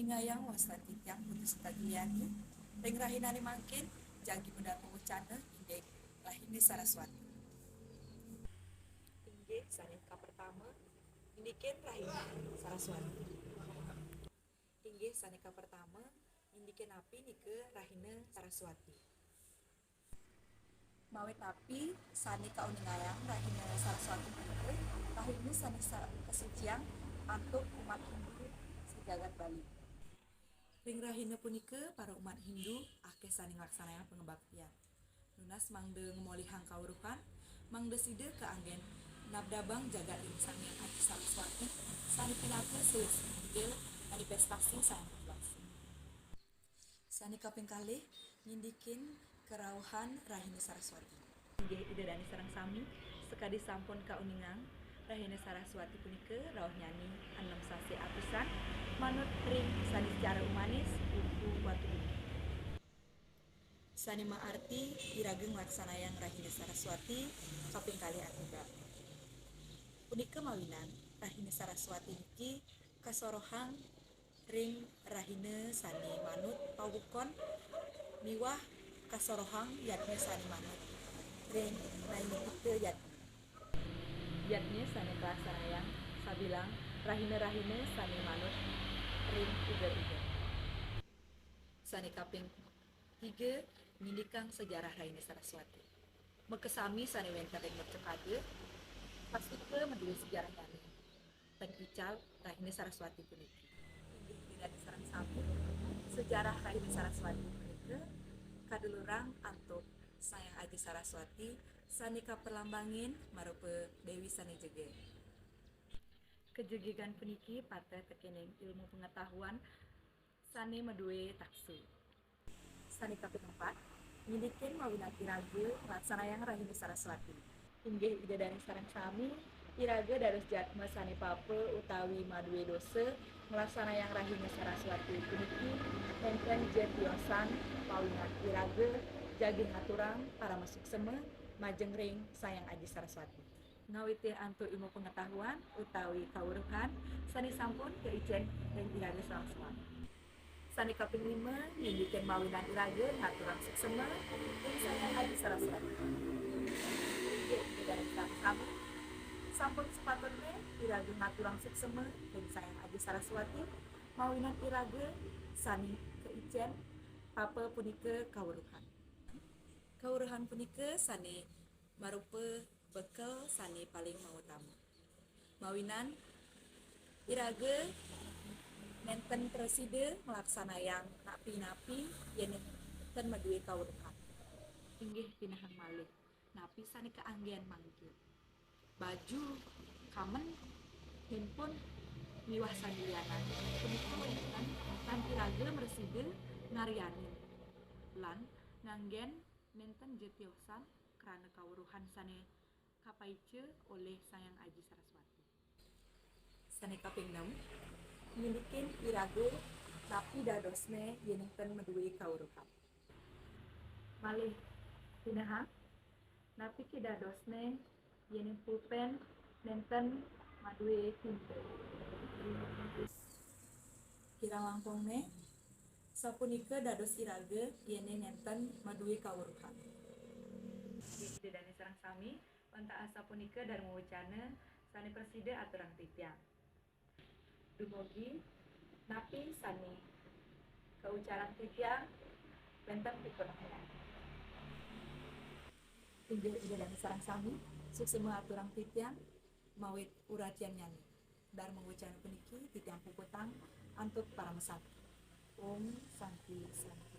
Uningayang wastati tiang putus tagliani, pengrahinani mangkin, jagi benda pengucana, indek lahini Saraswati. Inggih sanika pertama, indikin rahini Saraswati. Inggih sanika pertama, indikin api nike rahina Saraswati. Mawe tapi sanika uningayang rahina Saraswati nike, rahini sanika kesucian untuk umat Hindu sejagat Bali. Ring rahina punika para umat Hindu akeh saning laksanaya pengebaktian. Lunas mangde ngemolihang kawruhan, mangde side keanggen nabdabang jagat ing Sanghyang Adi Saraswati, sani pinake seusah manifestasi sang populasi. Sani kaping kalih ngindikin kerawuhan rahina Saraswati. Inggih ida dani sareng sami sekadi sampun kauningang rahina Saraswati punika rawuh nyanyi 6 sasi atusan manut ring sani secara humanis buku watu bumi. Sani maarti irageng laksanayang rahina Saraswati kaping kalih atiba. Punika mawinan rahina Saraswati niki kasorohang ring rahina sani manut pawukon miwah kasorohang yatnya sani manut ring nainipite yatnya sani laksanayang sabilang rahina-rahina sani manut ring uga-uga. Sani kaping 3 ngindikang sejarah rahina Saraswati. Mekesami sani wenten ring mercekade pastike menduwe sejarah nyanyi. Ten ical rahina Saraswati puniki. Inggih tidak sareng sami sejarah rahina Saraswati punika kadulurang antuk Sanghyang Adi Saraswati sanika perlambangin marupa Dewi sani jege. Kejegigan puniki pateh tekening ilmu pengetahuan sani meduwe taksu. Sani kaping 4 ngindikin mawinan iraga laksanayang rahina Saraswati. Inggih ida dani sareng sami iraga dados jatma sani pape utawi maduwe dosa nglaksanayang rahina Saraswati puniki enten jetiosan mawinan iraga jagi ngaturang para masuk seme majeng ring Sanghyang Adi Saraswati. Ngawiti antu ilmu pengetahuan utawi kawruhan sani sampun keijen ring iraga sareng sani kaping 5 ngindikin mawinan iraga ngaturang suksema ring Sanghyang Adi Saraswati. Dari kami sampun sepatutnya iraga ngaturang suksema ring Sanghyang Adi Saraswati mawinan iraga sani keijen papa punika kawruhan. Kawruhan punika sani marupa bekal sani paling mautama. Mawinan iraga nenten preside melaksanayang napi-napi yen nenten maduwe kawruhan. Inggih pinahang malih napi sani keanggen mangke. Baju kamen handphone miwah sandianan punika wenten kanthi iraga mereside ngaryanin lan nganggen nenten jetiosan karana kawruhan sani kapaice oleh Sanghyang Adi Saraswati. Sani kaping 6 ngindikin iraga napi dadosne yen nenten maduwe kawruhan. Malih pinahang napi ki dadosne yen pulpen nenten maduwe tinte. Kirang langkungne sapunika dados iraga yen nenten maduwe kawruhan. Ide dani sareng sami wanta asa punika darma wacana sani preside aturang titiang. Dumugi napi sani kaucaran titiang benten pikunahan. Inggih ide dani sareng sami suksema aturang titiang mawit uratian nyanyi. Darma wacana puniki titiang puputang antuk para mesaki. Om Santi Santi.